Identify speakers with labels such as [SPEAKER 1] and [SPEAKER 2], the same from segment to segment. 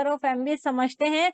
[SPEAKER 1] Of MB समझते हैं।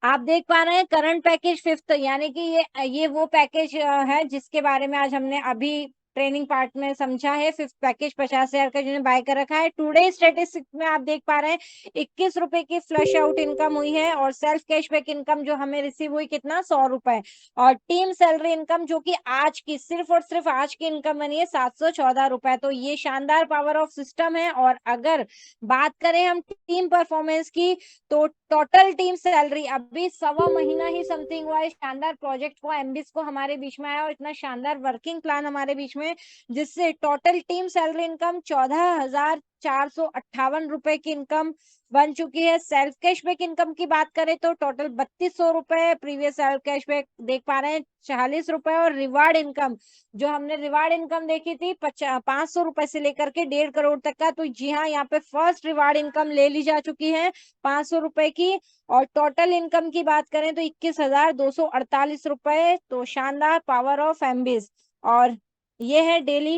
[SPEAKER 1] आप देख पा रहे हैं करंट पैकेज फिफ्थ, यानी कि ये वो पैकेज है जिसके बारे में आज हमने अभी ट्रेनिंग पार्ट में समझा है। फिफ्थ पैकेज 50,000 का जिन्होंने बाय कर रखा है। टुडे स्टेटिस्टिक में आप देख पा रहे हैं 21 रुपए की फ्लश आउट इनकम हुई है, और सेल्फ कैशबैक इनकम जो हमें रिसीव हुई कितना 100 रुपए, और टीम सैलरी इनकम जो कि आज की सिर्फ और सिर्फ आज की इनकम बनी है 714 रुपए। तो ये शानदार पावर ऑफ सिस्टम है। और अगर बात करें हम टीम परफॉर्मेंस की, तो टोटल टीम सैलरी अभी 1.25 महीना ही समथिंग हुआ है शानदार प्रोजेक्ट को, एमबीस को हमारे बीच में आया, और इतना शानदार वर्किंग प्लान हमारे बीच में, जिससे टोटल टीम सैलरी इनकम 14,458 रुपए की इनकम बन चुकी है। सेल्फ कैशबैक इनकम की बात करें तो टोटल 3200 रुपए, प्रीवियस सेल्फ कैशबैक देख पा रहे हैं 40 रुपए, और रिवार्ड इनकम जो हमने रिवार्ड इनकम देखी थी 500 रुपए से लेकर के 1.5 करोड़ तक का, तो जी हाँ यहाँ पे फर्स्ट रिवार्ड इनकम ले ली जा चुकी है 500 रुपए की। और टोटल इनकम की बात करें तो 21,248 रुपए। तो शानदार पावर ऑफ एमबीज। और ये है डेली,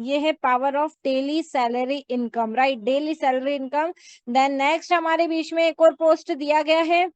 [SPEAKER 1] ये है power of daily salary income, right, daily salary income. Then next हमारे बीच में एक और पोस्ट दिया गया है,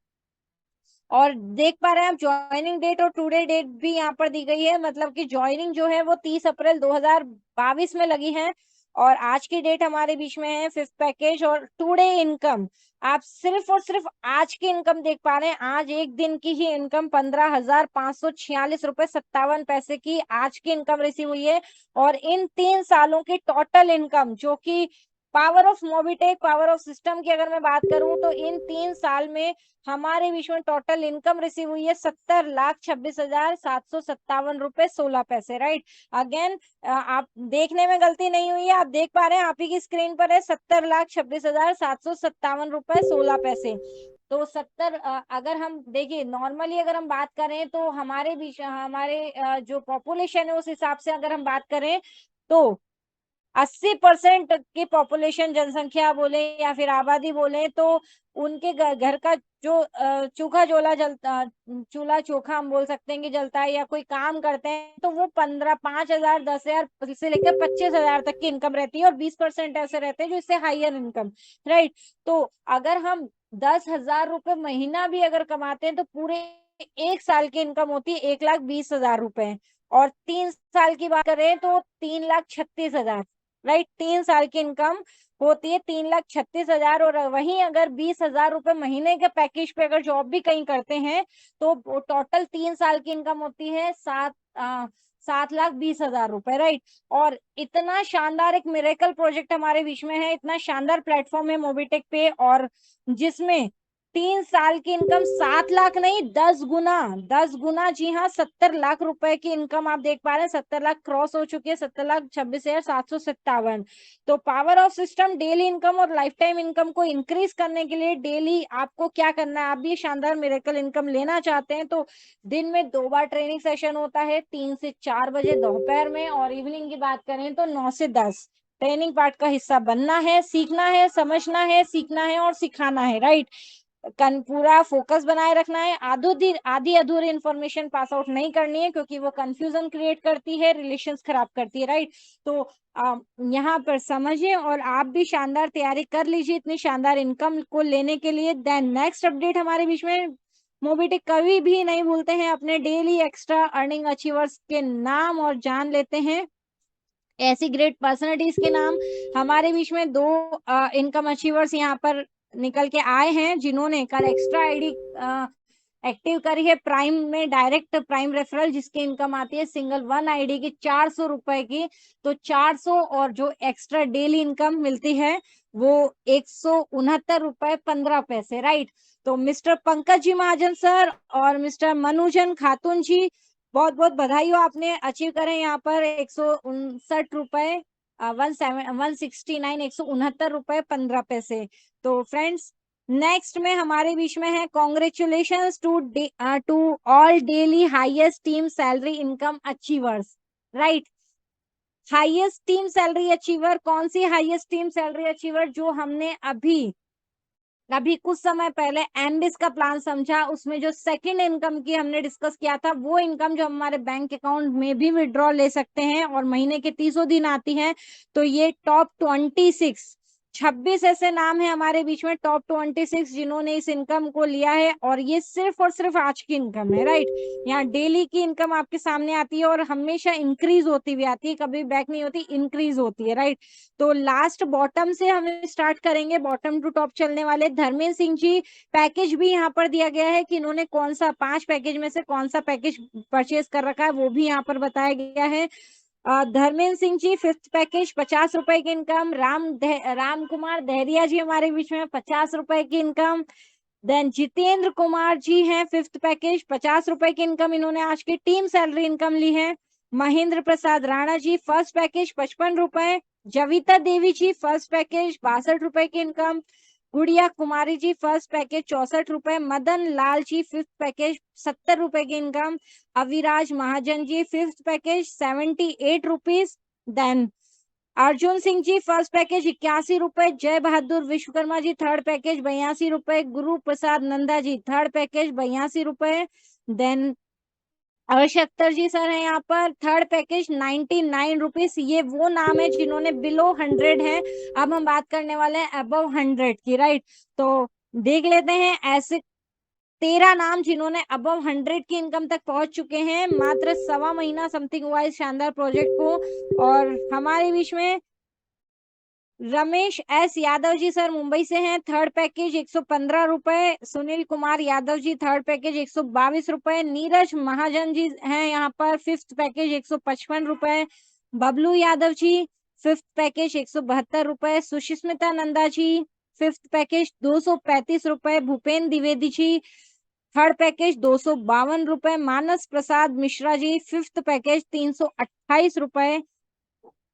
[SPEAKER 1] और देख पा रहे हैं आप ज्वाइनिंग डेट और टुडे डेट भी यहाँ पर दी गई है। मतलब कि ज्वाइनिंग जो है वो 30 अप्रैल 2022 में लगी है, और आज की डेट हमारे बीच में है फिफ्थ पैकेज। और टुडे इनकम आप सिर्फ और सिर्फ आज की इनकम देख पा रहे हैं, आज एक दिन की ही इनकम 15,546 रुपए 57 पैसे की आज की इनकम रिसीव हुई है। और इन 3 सालों की टोटल इनकम जो कि power of Mobitech, power of system की अगर मैं बात करूं, तो इन 3 साल में हमारे बीच में टोटल इनकम रिसीव हुई है 70,26,757 रुपए 16 पैसे, राइट। अगेन आप देखने में गलती नहीं हुई है, आप देख पा रहे हैं आप ही की स्क्रीन पर है 70,26,757 रुपए 16 पैसे। तो 70, अगर हम देखिए नॉर्मली अगर हम बात करें तो हमारे बीच हमारे जो पॉपुलेशन है उस हिसाब से अगर हम बात करें तो 80% की पॉपुलेशन, जनसंख्या बोले या फिर आबादी बोले, तो उनके घर का जो चूल्हा जोला जलता, चूल्हा चोखा हम बोल सकते हैं कि जलता है, या कोई काम करते हैं, तो वो 5,000 10,000 से लेकर 25,000 तक की इनकम रहती है, और 20% ऐसे रहते हैं जो इससे हायर इनकम, राइट। तो अगर हम 10,000 रुपए महीना भी अगर कमाते हैं तो पूरे 1 साल की इनकम होती है 1,20,000 रुपए। और 3 साल की बात करें तो 3,36,000, राइट। 3 साल की इनकम होती है 3,36,000। और वहीं अगर 20,000 रुपए महीने के पैकेज पे अगर जॉब भी कहीं करते हैं तो टोटल 3 साल की इनकम होती है 7,20,000 रुपए, राइट। और इतना शानदार एक मिरेकल प्रोजेक्ट हमारे बीच में है, इतना शानदार प्लेटफॉर्म है मोबिटेक पे, और जिसमें 3 साल की इनकम 7 लाख नहीं 10 गुना, 10 गुना, जी हाँ 70 लाख रुपए की इनकम आप देख पा रहे हैं। 70 लाख क्रॉस हो चुकी है, 70,26,757। तो power of system daily income और लाइफ टाइम इनकम को इंक्रीज करने के लिए डेली आपको क्या करना है, आप भी शानदार मिरेकल इनकम लेना चाहते हैं तो दिन में 2 बार ट्रेनिंग सेशन होता है, 3 से 4 बजे दोपहर में, और इवनिंग की बात करें तो 9 से 10। ट्रेनिंग पार्ट का हिस्सा बनना है, सीखना है, समझना है, सीखना है और सिखाना है, राइट। पूरा फोकस बनाए रखना है, आधी अधूरी इंफॉर्मेशन पास आउट नहीं करनी है, क्योंकि वो कंफ्यूजन क्रिएट करती है, रिलेशंस खराब करती है, राइट। तो यहाँ पर समझिए और आप भी शानदार तैयारी कर लीजिए इतनी शानदार इनकम को लेने के लिए। देन नेक्स्ट अपडेट हमारे बीच में, मोबिटेक कभी भी नहीं भूलते हैं अपने डेली एक्स्ट्रा अर्निंग अचीवर्स के नाम, और जान लेते हैं ऐसी ग्रेट पर्सनालिटीज के नाम। हमारे बीच में 2 इनकम अचीवर्स यहाँ पर निकल के आए हैं जिन्होंने कल एक्स्ट्रा आईडी एक्टिव करी है प्राइम में, डायरेक्ट प्राइम रेफरल, जिसकी इनकम आती है सिंगल 1 आईडी की 400 रुपए की। तो 400 और जो एक्स्ट्रा डेली इनकम मिलती है वो 169 रुपए 15 पैसे, राइट। तो मिस्टर पंकज जी महाजन सर और मिस्टर मनुजन खातून जी, बहुत बहुत बधाई हो, आपने अचीव करें यहाँ पर 169 रुपए 169 169 रुपए 15 पैसे। तो फ्रेंड्स नेक्स्ट में हमारे बीच में है congratulations to all daily highest team salary income achievers, right. Highest team salary achiever कौन सी हाईएस्ट टीम सैलरी अचीवर, जो हमने अभी अभी कुछ समय पहले एमबीएस का प्लान समझा, उसमें जो सेकंड इनकम की हमने डिस्कस किया था, वो इनकम जो हमारे बैंक अकाउंट में भी विड्रॉ ले सकते हैं और महीने के 30 दिन आती है। तो ये टॉप 26 26 ऐसे नाम है हमारे बीच में टॉप 26 जिन्होंने इस इनकम को लिया है, और ये सिर्फ और सिर्फ आज की इनकम है, राइट। यहाँ डेली की इनकम आपके सामने आती है और हमेशा इंक्रीज होती हुई आती है, कभी बैक नहीं होती, इंक्रीज होती है, राइट। तो लास्ट बॉटम से हम स्टार्ट करेंगे, बॉटम टू टॉप चलने वाले। धर्मेंद्र सिंह जी, पैकेज भी यहाँ पर दिया गया है कि इन्होंने कौन सा 5 पैकेज में से कौन सा पैकेज परचेज कर रखा है, वो भी यहाँ पर बताया गया है। धर्मेंद्र सिंह जी 5th पैकेज 50 रुपए की इनकम। राम कुमार दहरिया जी हमारे बीच में 50 रुपए की इनकम। देन जितेंद्र कुमार जी हैं 5th पैकेज 50 रुपए की इनकम, इन्होंने आज की टीम सैलरी इनकम ली है। महेंद्र प्रसाद राणा जी 1st पैकेज 55 रुपए। जविता देवी जी 1st पैकेज 62 रुपए की इनकम। गुड़िया कुमारी जी 1st पैकेज 64 रुपए। मदन लाल जी 5th पैकेज 70 रुपए की इनकम। Aviraj Mahajan ji 5th package 78 rupees. Then Arjun Singh ji 1st package 81 रुपए। जय बहादुर विश्वकर्मा जी 3rd पैकेज 82 रुपए। गुरु प्रसाद नंदा जी 3rd पैकेज 82 रुपए। देन हर्ष अख्तर जी सर है यहाँ पर 3rd पैकेज 99 रुपीज। ये वो नाम है जिन्होंने बिलो 100 है। अब हम बात करने वाले हैं अबव 100 की, राइट। तो देख लेते हैं ऐसे 13 नाम जिन्होंने अबव 100 की इनकम तक पहुंच चुके हैं। मात्र 1.25 महीना समथिंग हुआ इस शानदार प्रोजेक्ट को। और हमारे बीच में रमेश एस यादव जी सर मुंबई से हैं, 3rd पैकेज 115 रुपए। सुनील कुमार यादव जी 3rd पैकेज 122 रुपए। नीरज महाजन जी हैं यहाँ पर 5th पैकेज 155 रुपए। बबलू यादव जी 5th पैकेज 172 रुपए। सुष्मिता नंदा जी 5th पैकेज 235 रुपए। भूपेन द्विवेदी जी 3rd पैकेज 252 रुपए। मानस प्रसाद मिश्रा जी 5th पैकेज 328 रुपए।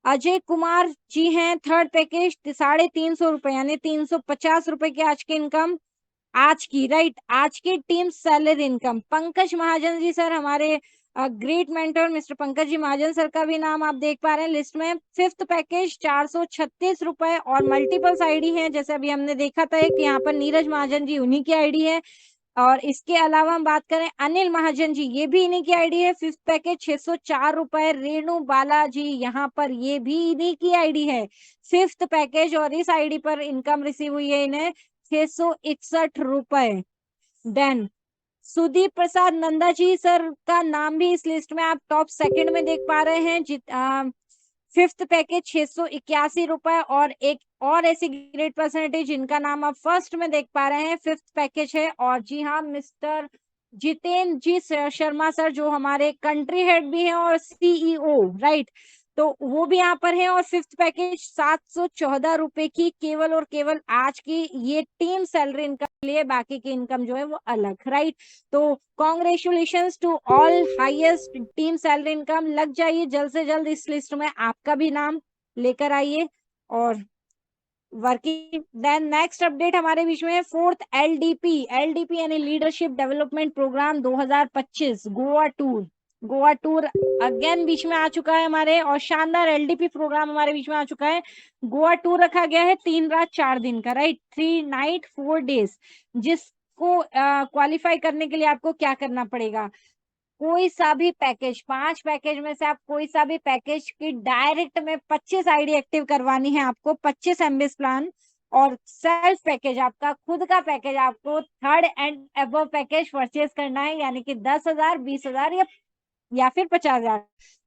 [SPEAKER 1] अजय कुमार जी हैं 3rd पैकेज 350 रुपए, यानी 350 रुपए की आज की इनकम, आज की, राइट, आज की team salary income. Pankaj Mahajan ji sir हमारे great mentor mister Pankaj ji महाजन सर का भी नाम आप देख पा रहे हैं लिस्ट में। 5th पैकेज 436 रुपए। और मल्टीपल्स आईडी है, जैसे अभी हमने देखा था कि यहाँ पर नीरज महाजन जी उन्हीं की आईडी है। और इसके अलावा हम बात करें अनिल महाजन जी, ये भी इन्हीं की आईडी है। 5th पैकेज 604 रुपए। रेणु बालाजी यहाँ पर ये भी इन्हीं की आईडी है 5th पैकेज, और इस आईडी पर इनकम रिसीव हुई है इन्हें 661 रुपए। देन सुदीप प्रसाद नंदा जी सर का नाम भी इस लिस्ट में आप टॉप 2nd में देख पा रहे हैं। 5th पैकेज 681 रुपए। और एक और ऐसी ग्रेट पर्सनैलिटी जिनका नाम आप 1st में देख पा रहे हैं 5th पैकेज है, और जी हाँ मिस्टर जितेंद्र जी शर्मा सर, जो हमारे कंट्री हेड भी हैं और सीईओ, राइट। तो वो भी यहाँ पर है। और 5th पैकेज 714 रुपए की केवल और केवल आज की ये टीम सैलरी इनकम लिए, बाकी की इनकम जो है वो अलग, राइट। तो congratulations to all highest team salary income. लग जाइए जल्द से जल्द इस लिस्ट में, आपका भी नाम लेकर आइए और वर्किंग। देन नेक्स्ट अपडेट हमारे बीच में 4th एलडीपी यानी leadership development program 2025 Goa tour again बीच में आ चुका है हमारे, और शानदार एलडीपी प्रोग्राम हमारे बीच में आ चुका है। गोवा टूर रखा गया है 3 रात 4 दिन का, राइट, 3 नाइट 4 डेज। जिसको क्वालिफाई करने के लिए आपको क्या करना पड़ेगा, कोई सा भी पैकेज, 5 पैकेज में से आप कोई सा भी पैकेज की डायरेक्ट में 25 आईडी एक्टिव करवानी है आपको, 25 एमबीएस प्लान। और सेल्फ पैकेज आपका खुद का पैकेज, आपको 3rd and above package purchase करना है, यानी कि 10,000, 20,000 या फिर 50,000।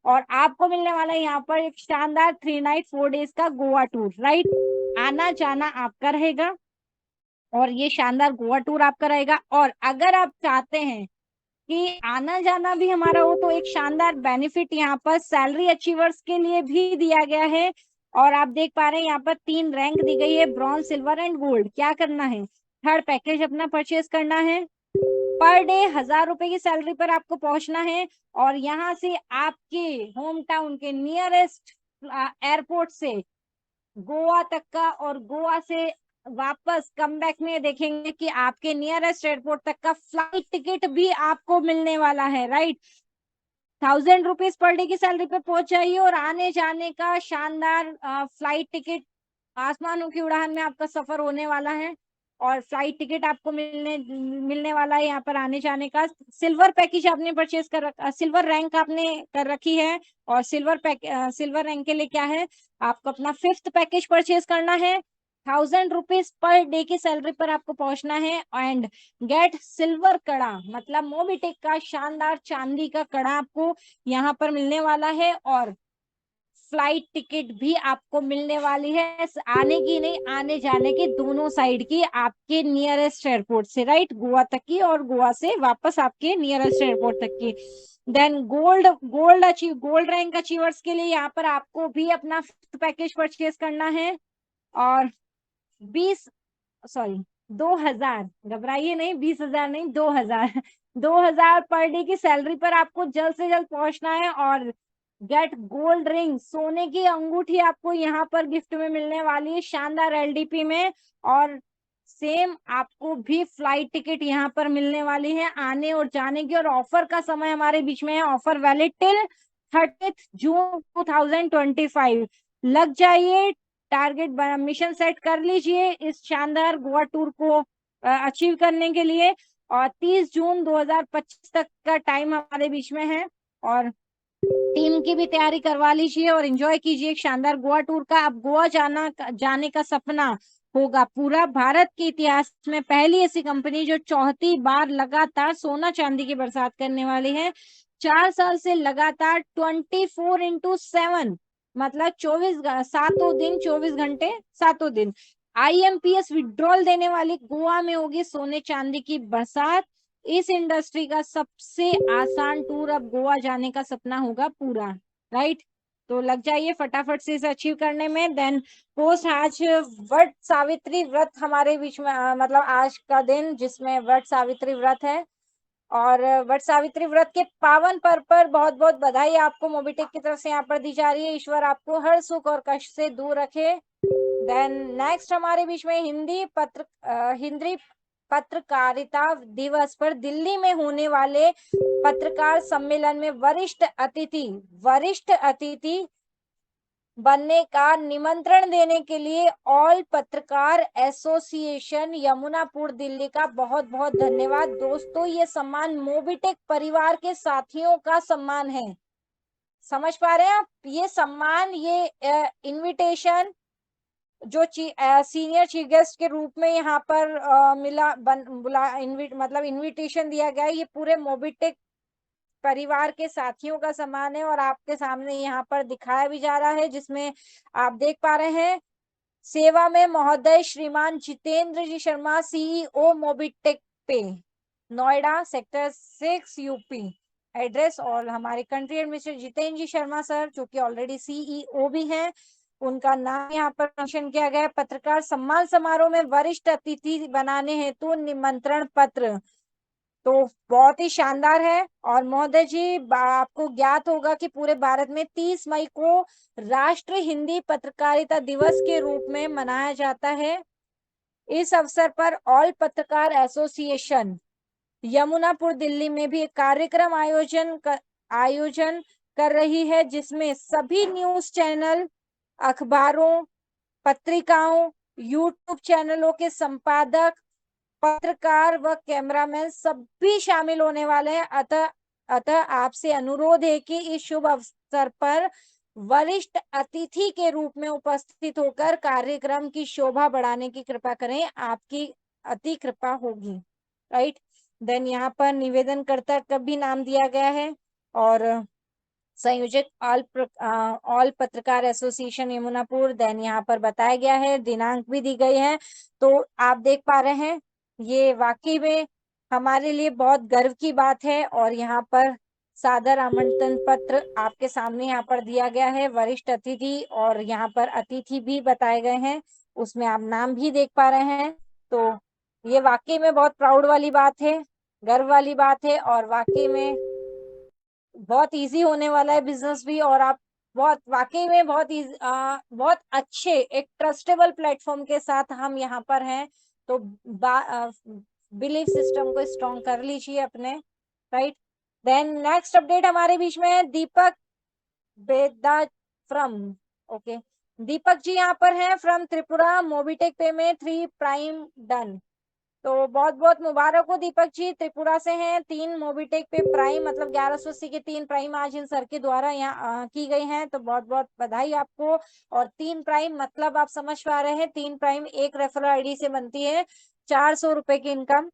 [SPEAKER 1] और आपको मिलने वाला है यहाँ पर एक शानदार 3 नाइट 4 डेज का गोवा टूर, राइट। आना जाना आपका रहेगा और ये शानदार गोवा टूर आपका रहेगा। और अगर आप चाहते हैं कि आना जाना भी हमारा हो, तो एक शानदार बेनिफिट यहाँ पर सैलरी अचीवर्स के लिए भी दिया गया है। और आप देख पा रहे हैं यहाँ पर 3 रैंक दी गई है, ब्रॉन्ज, सिल्वर एंड गोल्ड। क्या करना है, 3rd पैकेज अपना परचेज करना है। पर डे 1,000 रुपए की सैलरी पर आपको पहुंचना है। और यहाँ से आपके होम टाउन के नियरेस्ट एयरपोर्ट से गोवा तक का, और गोवा से वापस कम बैक में देखेंगे कि आपके नियरेस्ट एयरपोर्ट तक का फ्लाइट टिकट भी आपको मिलने वाला है, राइट। 1,000 रुपीज पर डे की सैलरी पे पहुंच जाइए और आने जाने का शानदार फ्लाइट टिकट, आसमानों की उड़ान में आपका सफर होने वाला है। और फ्लाइट टिकट आपको मिलने वाला है यहाँ पर आने जाने का। सिल्वर पैकेज आपने परचेज कर रखा, सिल्वर रैंक आपने कर रखी है। और सिल्वर रैंक के लिए क्या है, आपको अपना 5th पैकेज परचेज करना है। 1,000 रुपीज पर डे की सैलरी पर आपको पहुंचना है। एंड गेट सिल्वर कड़ा, मतलब मोबिटेक का शानदार चांदी का कड़ा आपको यहाँ पर मिलने वाला है। और फ्लाइट टिकट भी आपको मिलने वाली है, आने की नहीं, आने जाने की दोनों साइड की, आपके नियरेस्ट एयरपोर्ट से, राइट, गोवा तक की और गोवा से वापस आपके नियरेस्ट एयरपोर्ट तक की। देन गोल्ड रैंक अचीवर्स के लिए यहाँ पर आपको भी अपना पैकेज परचेज करना है। और 20, सॉरी 2,000, घबराइए नहीं, 20,000 नहीं, 2,000 2,000 पर डे की सैलरी पर आपको जल्द से जल्द पहुंचना है। और गेट गोल्ड रिंग, सोने की अंगूठी आपको यहाँ पर गिफ्ट में मिलने वाली है शानदार एलडीपी में। और सेम आपको भी फ्लाइट टिकट यहाँ पर मिलने वाली है आने और जाने की। और ऑफर का समय हमारे बीच में है, ऑफर वैलिड टिल 30 जून 2025। लग जाइए, टारगेट मिशन सेट कर लीजिए इस शानदार गोवा टूर को अचीव करने के लिए। और 30 जून 2025 तक का टाइम हमारे बीच में है। और टीम की भी तैयारी करवा लीजिए और एंजॉय कीजिए एक शानदार गोवा टूर का। अब गोवा जाने का सपना होगा पूरा। भारत के इतिहास में पहली ऐसी कंपनी जो चौथी बार लगातार सोना चांदी की बरसात करने वाली है। 4 साल से लगातार 24x7, मतलब 24 दिन 7 दिन IMPS विड्रॉल देने वाली गोवा में होगी सोने चांदी की बरसात। इस इंडस्ट्री का सबसे आसान टूर अब गोवा जाने का सपना होगा पूरा, राइट। तो लग जाइए फटाफट से इसे अचीव करने में। देन पोस्ट आज वट सावित्री व्रत हमारे बीच में, मतलब आज का दिन जिसमें वट सावित्री व्रत है। और वट सावित्री व्रत के पावन पर्व पर बहुत बहुत बधाई आपको मोबिटेक की तरफ से यहाँ पर दी जा रही है। ईश्वर आपको हर सुख और कष्ट से दूर रखे। देन नेक्स्ट हमारे बीच में हिंदी पत्रकारिता दिवस पर दिल्ली में होने वाले पत्रकार सम्मेलन में वरिष्ठ अतिथि बनने का निमंत्रण देने के लिए ऑल पत्रकार एसोसिएशन यमुनापुर दिल्ली का बहुत बहुत धन्यवाद। दोस्तों, ये सम्मान मोबिटेक परिवार के साथियों का सम्मान है। समझ पा रहे हैं आप? ये सम्मान, ये इनविटेशन जो सीनियर चीफ गेस्ट के रूप में यहाँ पर मतलब इनविटेशन दिया गया है, ये पूरे मोबिटेक परिवार के साथियों का सम्मान है। और आपके सामने यहाँ पर दिखाया भी जा रहा है, जिसमें आप देख पा रहे हैं सेवा में महोदय श्रीमान जितेंद्र जी शर्मा, सीईओ मोबिटेक पे, नोएडा सेक्टर 6 यूपी एड्रेस। और हमारे कंट्री हेड मिस्टर जितेंद्र जी शर्मा सर, जो कि ऑलरेडी सीईओ भी हैं, उनका नाम यहाँ पर मेंशन किया गया है। पत्रकार सम्मान समारोह में वरिष्ठ अतिथि बनाने हेतु निमंत्रण पत्र, तो बहुत ही शानदार है। और महोदय जी, आपको ज्ञात होगा कि पूरे भारत में 30 मई को राष्ट्र हिंदी पत्रकारिता दिवस के रूप में मनाया जाता है। इस अवसर पर ऑल पत्रकार एसोसिएशन यमुनापुर दिल्ली में भी एक कार्यक्रम आयोजन कर रही है, जिसमें सभी न्यूज चैनल, अखबारों, पत्रिकाओं, यूट्यूब चैनलों के संपादक, पत्रकार व कैमरामैन सभी शामिल होने वाले हैं। अतः आपसे अनुरोध है कि इस शुभ अवसर पर वरिष्ठ अतिथि के रूप में उपस्थित होकर कार्यक्रम की शोभा बढ़ाने की कृपा करें, आपकी अति कृपा होगी, राइट। देन यहाँ पर निवेदनकर्ता का भी नाम दिया गया है। और संयोजक ऑल पत्रकार एसोसिएशन यमुनापुर। देन यहाँ पर बताया गया है, दिनांक भी दी गई है। तो आप देख पा रहे हैं, ये वाकई में हमारे लिए बहुत गर्व की बात है। और यहाँ पर सादर आमंत्रण पत्र आपके सामने यहाँ पर दिया गया है, वरिष्ठ अतिथि, और यहाँ पर अतिथि भी बताए गए हैं, उसमें आप नाम भी देख पा रहे हैं। तो ये वाकई में बहुत प्राउड वाली बात है, गर्व वाली बात है। और वाकई में बहुत इजी होने वाला है बिजनेस भी। और आप बहुत वाकई में बहुत अच्छे एक ट्रस्टेबल प्लेटफॉर्म के साथ हम यहाँ पर हैं। तो बिलीफ सिस्टम को स्ट्रॉन्ग कर लीजिए अपने, राइट। देन नेक्स्ट अपडेट हमारे बीच में है दीपक बेदा फ्रॉम, ओके, दीपक जी यहाँ पर हैं फ्रॉम त्रिपुरा। मोबिटेक पे में 3 प्राइम डन। तो बहुत बहुत मुबारक हो दीपक जी, त्रिपुरा से हैं। 3 मोबिटेक पे प्राइम मतलब 1180 के 3 प्राइम आज इन सर के द्वारा यहाँ की गई हैं, तो बहुत बहुत बधाई आपको। और 3 प्राइम मतलब आप समझ पा रहे हैं, 3 प्राइम एक रेफरल आईडी से बनती है 400 रुपए की इनकम।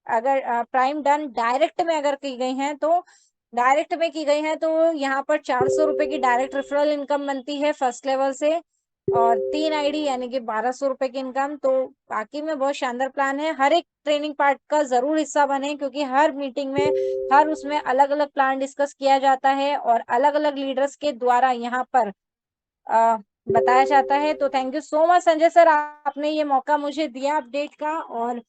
[SPEAKER 1] अगर प्राइम डन डायरेक्ट में अगर की गई है तो डायरेक्ट में की गई है तो यहाँ पर 400 रुपए की डायरेक्ट रेफरल इनकम बनती है फर्स्ट लेवल से, और 3 आईडी यानी कि 1200 रुपए की इनकम। तो बाकी में बहुत शानदार प्लान है। हर एक ट्रेनिंग पार्ट का जरूर हिस्सा बने, क्योंकि हर मीटिंग में हर उसमें अलग अलग प्लान डिस्कस किया जाता है और अलग अलग लीडर्स के द्वारा यहाँ पर आ, बताया जाता है। तो thank you so much Sanjay sir, आपने ये मौका मुझे दिया अपडेट का, और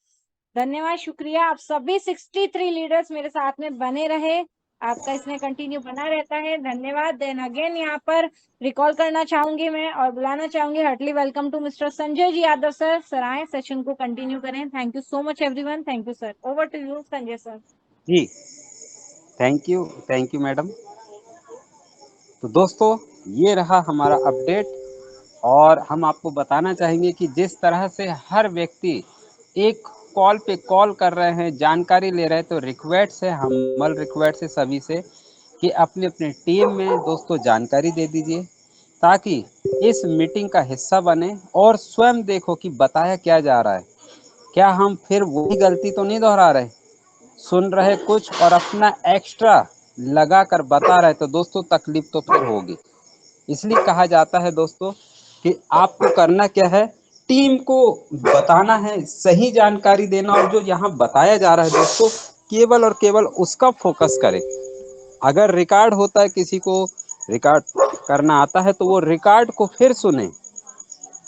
[SPEAKER 1] धन्यवाद, शुक्रिया। आप सभी 63 लीडर्स मेरे साथ में बने रहे, आपका इसमें कंटिन्यू बना रहता है, धन्यवाद। देन अगेन यहाँ पर रिकॉल करना चाहूंगी मैं और बुलाना चाहूंगी heartly welcome to Mister Sanjay ji Yadav sir. Sir आए सेशन को कंटिन्यू करें। Thank you so much everyone. Thank you sir. Over to you Sanjay sir.
[SPEAKER 2] जी थैंक यू मैडम। तो दोस्तों ये रहा हमारा अपडेट, और हम आपको बताना चाहेंगे कि जिस तरह से हर व्यक्ति एक कॉल पे कॉल कर रहे हैं, जानकारी ले रहे हैं, तो रिक्वेस्ट है, हम्बल रिक्वेस्ट है सभी से कि अपने अपने टीम में दोस्तों जानकारी दे दीजिए, ताकि इस मीटिंग का हिस्सा बने और स्वयं देखो कि बताया क्या जा रहा है। क्या हम फिर वही गलती तो नहीं दोहरा रहे, सुन रहे कुछ और अपना एक्स्ट्रा लगा कर बता रहे, तो दोस्तों तकलीफ तो फिर होगी। इसलिए कहा जाता है दोस्तों कि आपको करना क्या है, टीम को बताना है, सही जानकारी देना, और जो यहाँ बताया जा रहा है दोस्तों केवल और केवल उसका फोकस करें। अगर रिकॉर्ड होता है, किसी को रिकॉर्ड करना आता है, तो वो रिकॉर्ड को फिर सुने।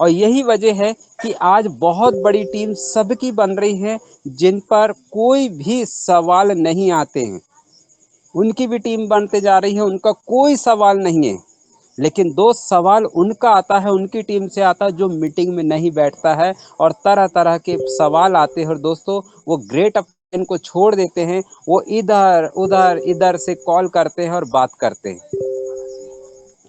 [SPEAKER 2] और यही वजह है कि आज बहुत बड़ी टीम सबकी बन रही है, जिन पर कोई भी सवाल नहीं आते हैं, उनकी भी टीम बनते जा रही है, उनका कोई सवाल नहीं है। लेकिन दो सवाल उनका आता है, उनकी टीम से आता है, जो मीटिंग में नहीं बैठता है, और तरह तरह के सवाल आते हैं। और दोस्तों वो ग्रेट अपन को छोड़ देते हैं, वो इधर उधर इधर से कॉल करते हैं और बात करते हैं।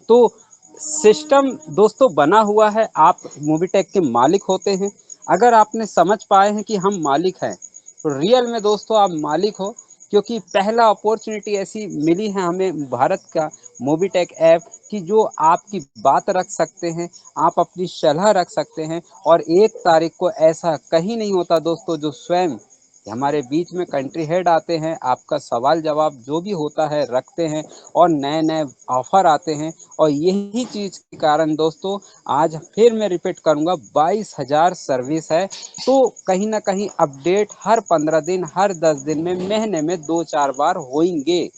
[SPEAKER 2] तो सिस्टम दोस्तों बना हुआ है, आप मोबिटेक के मालिक होते हैं। अगर आपने समझ पाए हैं कि हम मालिक हैं, तो रियल में दोस्तों आप मालिक हो, क्योंकि पहला अपॉर्चुनिटी ऐसी मिली है हमें भारत का मोबिटेक ऐप, कि जो आपकी बात रख सकते हैं, आप अपनी सलाह रख सकते हैं। और 1 तारीख को ऐसा कहीं नहीं होता दोस्तों, जो स्वयं हमारे बीच में कंट्री हेड आते हैं, आपका सवाल जवाब जो भी होता है रखते हैं, और नए नए ऑफर आते हैं। और यही चीज़ के कारण दोस्तों आज फिर मैं रिपीट करूंगा, 22,000 सर्विस है। तो कहीं ना कहीं अपडेट हर 15 दिन, हर 10 दिन में, महीने में 2-4 बार होंगे।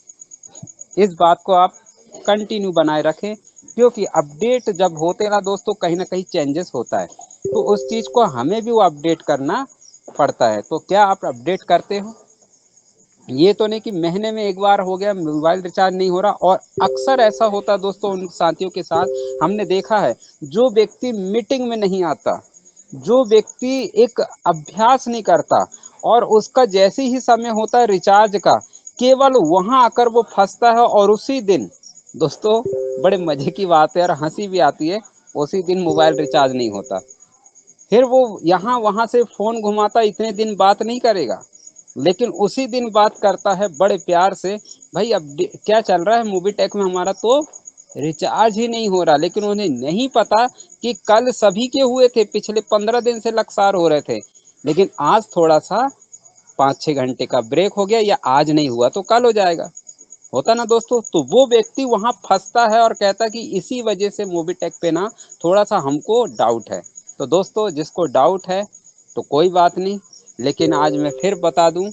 [SPEAKER 2] इस बात को आप कंटिन्यू बनाए रखें, क्योंकि अपडेट जब होते ना दोस्तों, कहीं ना कहीं चेंजेस होता है, तो उस चीज़ को हमें भी वो अपडेट करना पड़ता है। तो क्या आप अपडेट करते हो? ये तो नहीं कि महीने में 1 बार हो गया मोबाइल रिचार्ज नहीं हो रहा। और अक्सर ऐसा होता है दोस्तों उन साथियों के साथ, हमने देखा है, जो व्यक्ति मीटिंग में नहीं आता, जो व्यक्ति एक अभ्यास नहीं करता, और उसका जैसे ही समय होता है रिचार्ज का, केवल वहां आकर वो फंसता है, और उसी दिन दोस्तों बड़े मजे की बात है और हंसी भी आती है, उसी दिन मोबाइल रिचार्ज नहीं होता। फिर वो यहाँ वहां से फोन घुमाता, इतने दिन बात नहीं करेगा, लेकिन उसी दिन बात करता है बड़े प्यार से, भाई अब क्या चल रहा है मोबीटेक में, हमारा तो रिचार्ज ही नहीं हो रहा। लेकिन उन्हें नहीं पता कि कल सभी के हुए थे, पिछले 15 दिन से लगातार हो रहे थे, लेकिन आज थोड़ा सा 5-6 घंटे का ब्रेक हो गया, या आज नहीं हुआ तो कल हो जाएगा, होता ना दोस्तों। तो वो व्यक्ति वहां फंसता है और कहता कि इसी वजह से मोबीटेक पे ना थोड़ा सा हमको डाउट है। तो दोस्तों जिसको डाउट है तो कोई बात नहीं, लेकिन आज मैं फिर बता दूं,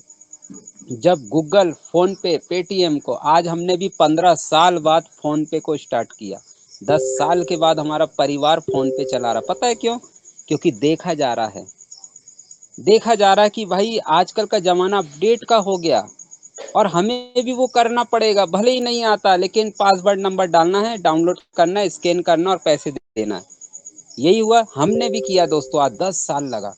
[SPEAKER 2] जब गूगल, फोन पे, पेटीएम को, आज हमने भी 15 साल बाद फोन पे को स्टार्ट किया, 10 साल के बाद हमारा परिवार फोन पे चला रहा। पता है क्यों? क्योंकि देखा जा रहा है कि भाई आजकल का जमाना अपडेट का हो गया, और हमें भी वो करना पड़ेगा, भले ही नहीं आता, लेकिन पासवर्ड नंबर डालना है, डाउनलोड करना है, स्कैन करना और पैसे देना है। यही हुआ, हमने भी किया दोस्तों, आज 10 साल लगा।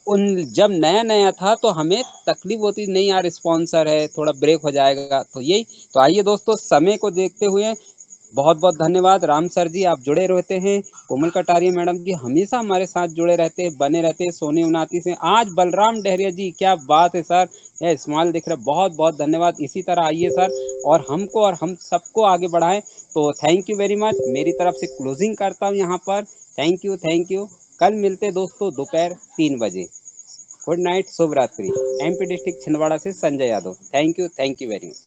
[SPEAKER 2] उन जब नया नया था तो हमें तकलीफ होती, नहीं यार स्पॉन्सर है, थोड़ा ब्रेक हो जाएगा, तो यही। तो आइए दोस्तों, समय को देखते हुए बहुत बहुत धन्यवाद राम सर जी, आप जुड़े रहते हैं। कोमल कटारिया मैडम जी हमेशा हमारे साथ जुड़े रहते हैं, बने रहते हैं सोनी उनाती से। आज बलराम डहरिया जी, क्या बात है सर, यह स्माइल दिख रहा है। बहुत बहुत धन्यवाद, इसी तरह आइए सर और हमको और हम सबको आगे बढ़ाएं। तो थैंक यू वेरी मच, मेरी तरफ से क्लोजिंग करता हूँ यहाँ पर। Thank you thank you. कल मिलते दोस्तों दोपहर 3 बजे। गुड नाइट, शुभ रात्रि। एमपी डिस्ट्रिक्ट छिंदवाड़ा से Sanjay Yadav. Thank you very much.